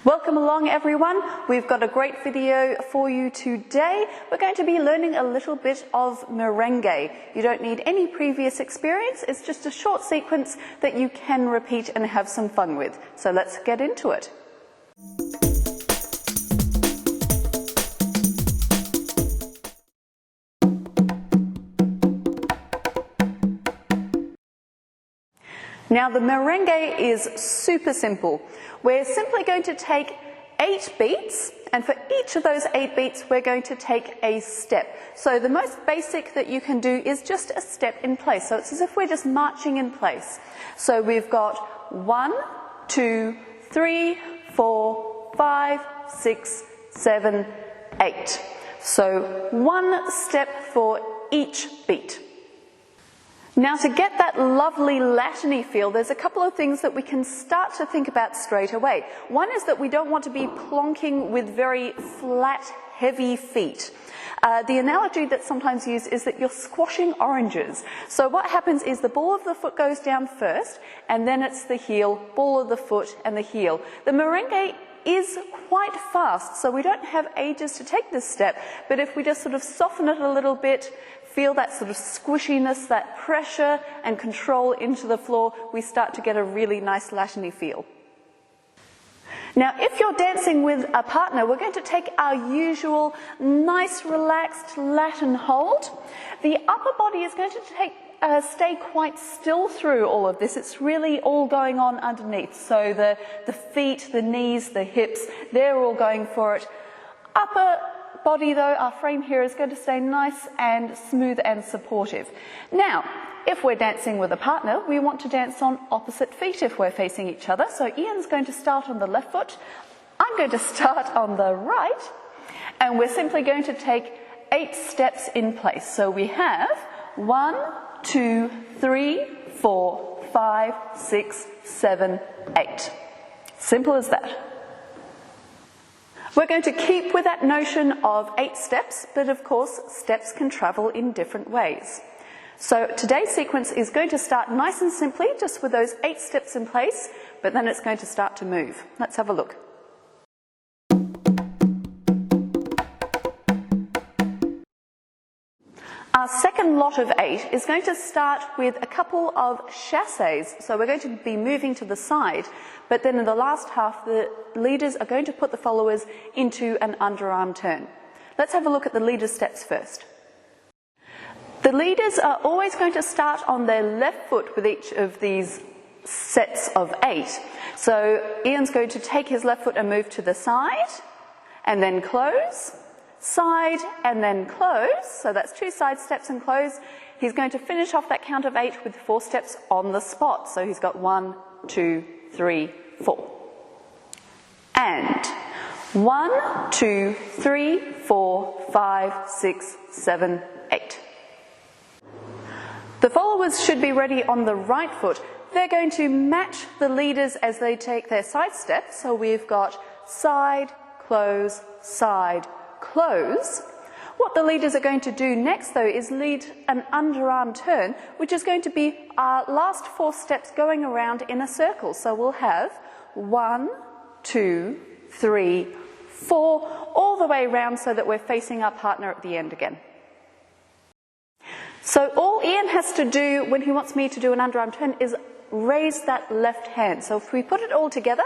Welcome along everyone. We've got a great video for you today. We're going to be learning a little bit of merengue. You don't need any previous experience. It's just a short sequence that you can repeat and have some fun with. So let's get into it. Now the merengue is super simple. We're simply going to take 8 beats, and for each of those 8 beats we're going to take a step. So the most basic that you can do is just a step in place. So it's as if we're just marching in place. So we've got 1, 2, 3, 4, 5, 6, 7, 8. So 1 step for each beat. Now to get that lovely Latiny feel, there's a couple of things that we can start to think about straight away. One is that we don't want to be plonking with very flat, heavy feet. The analogy that's sometimes used is that you're squashing oranges. So what happens is the ball of the foot goes down first, and then it's the heel, ball of the foot, and the heel. The merengue is quite fast, so we don't have ages to take this step, but if we just sort of soften it a little bit, feel that sort of squishiness, that pressure and control into the floor, we start to get a really nice Latiny feel. Now, if you're dancing with a partner, we're going to take our usual nice, relaxed Latin hold. The upper body is going to stay quite still through all of this. It's really all going on underneath. So the feet, the knees, the hips, they're all going for it. Upper body though, our frame here is going to stay nice and smooth and supportive. Now, if we're dancing with a partner, we want to dance on opposite feet if we're facing each other. So Ian's going to start on the left foot, I'm going to start on the right, and we're simply going to take 8 steps in place. So we have 1, 2, 3, 4, 5, 6, 7, 8. Simple as that. We're going to keep with that notion of 8 steps, but of course steps can travel in different ways. So today's sequence is going to start nice and simply, just with those 8 steps in place, but then it's going to start to move. Let's have a look. Our second lot of 8 is going to start with a couple of chassés. So we're going to be moving to the side, but then in the last half, the leaders are going to put the followers into an underarm turn. Let's have a look at the leader steps first. The leaders are always going to start on their left foot with each of these sets of 8. So Ian's going to take his left foot and move to the side, and then close, side, and then close. So that's 2 side steps and close. He's going to finish off that count of 8 with 4 steps on the spot. So he's got 1, 2, 3, 4. And 1, 2, 3, 4, 5, 6, 7, 8. The followers should be ready on the right foot. They're going to match the leaders as they take their side steps. So we've got side, close, close. What the leaders are going to do next though is lead an underarm turn, which is going to be our last 4 steps going around in a circle. So we'll have 1, 2, 3, 4, all the way around so that we're facing our partner at the end again. So all Ian has to do when he wants me to do an underarm turn is raise that left hand. So if we put it all together,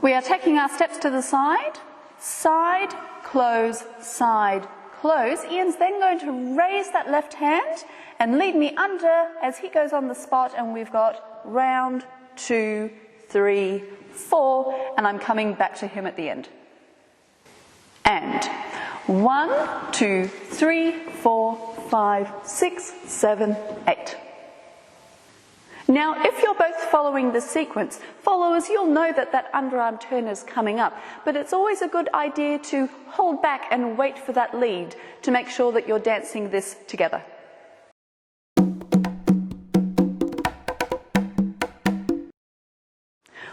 we are taking our steps to the side, side, close, side, close. Ian's then going to raise that left hand and lead me under as he goes on the spot, and we've got round, 2, 3, 4, and I'm coming back to him at the end. And 1, 2, 3, 4, 5, 6, 7, 8. Now, if you're both following the sequence, followers, you'll know that that underarm turn is coming up, but it's always a good idea to hold back and wait for that lead to make sure that you're dancing this together.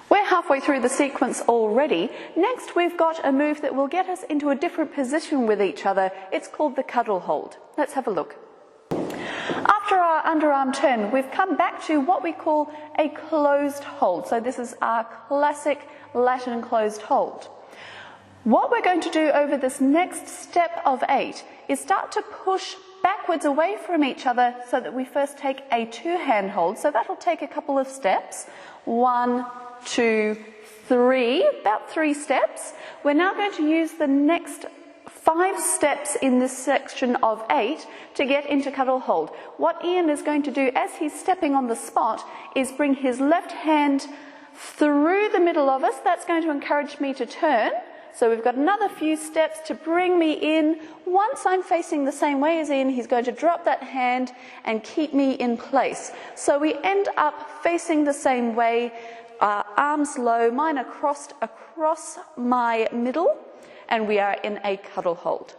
We're halfway through the sequence already. Next, we've got a move that will get us into a different position with each other. It's called the cuddle hold. Let's have a look. After our underarm turn, we've come back to what we call a closed hold. So this is our classic Latin closed hold. What we're going to do over this next step of 8 is start to push backwards away from each other so that we first take a 2-hand hold. So that'll take a couple of steps. 1, 2, 3, about 3 steps. We're now going to use the next 5 steps in this section of 8 to get into cuddle hold. What Ian is going to do as he's stepping on the spot is bring his left hand through the middle of us. That's going to encourage me to turn. So we've got another few steps to bring me in. Once I'm facing the same way as Ian, he's going to drop that hand and keep me in place. So we end up facing the same way, arms low, mine are crossed across my middle, and we are in a cuddle hold.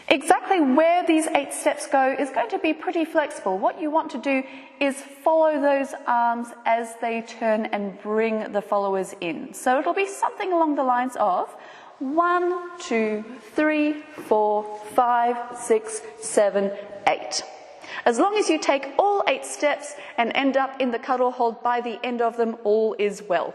Exactly where these 8 steps go is going to be pretty flexible. What you want to do is follow those arms as they turn and bring the followers in. So it'll be something along the lines of 1, 2, 3, 4, 5, 6, 7, 8. As long as you take all 8 steps and end up in the cuddle hold by the end of them, all is well.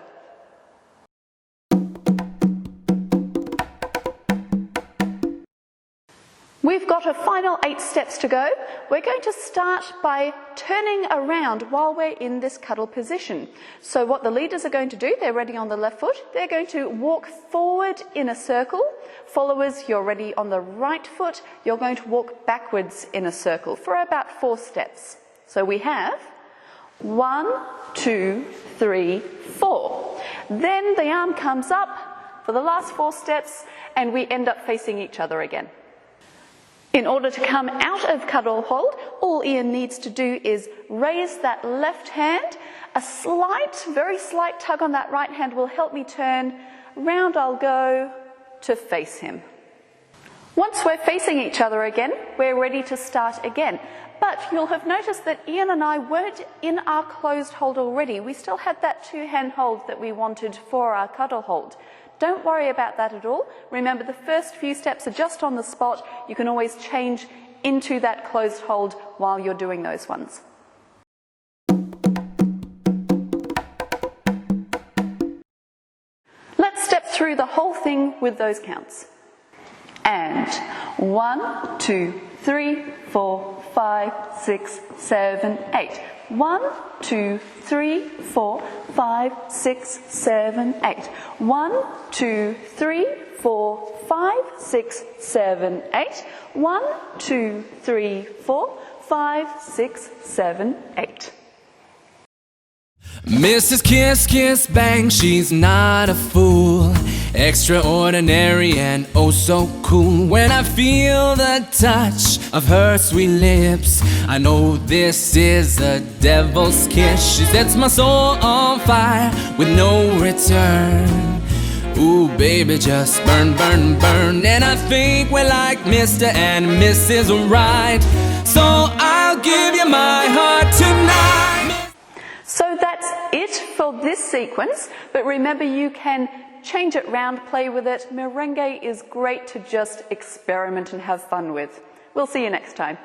We've got a final 8 steps to go. We're going to start by turning around while we're in this cuddle position. So what the leaders are going to do, they're ready on the left foot, they're going to walk forward in a circle. Followers, you're ready on the right foot, you're going to walk backwards in a circle for about 4 steps. So we have 1, 2, 3, 4. Then the arm comes up for the last 4 steps and we end up facing each other again. In order to come out of cuddle hold, all Ian needs to do is raise that left hand. A slight, very slight tug on that right hand will help me turn. Round I'll go to face him. Once we're facing each other again, we're ready to start again. But you'll have noticed that Ian and I weren't in our closed hold already. We still had that 2-hand hold that we wanted for our cuddle hold. Don't worry about that at all. Remember, the first few steps are just on the spot. You can always change into that closed hold while you're doing those ones. Let's step through the whole thing with those counts. And 1, 2, 3, 4, 5, 6, 7, 8. 1, 2, 3, 4, 5, 6, 7, 8. 1, 2, 3, 4, 5, 6, 7, 8. 1, 2, 3, 4, 5, 6, 7, 8. Mrs. Kiss Kiss Bang, she's not a fool. Extraordinary and oh so cool. When I feel the touch of her sweet lips, I know this is a devil's kiss. She sets my soul on fire with no return. Ooh, baby, just burn, burn, burn. And I think we're like Mr. and Mrs. Right. So I'll give you my heart tonight. So that's it for this sequence, but remember you can change it round, play with it. Merengue is great to just experiment and have fun with. We'll see you next time.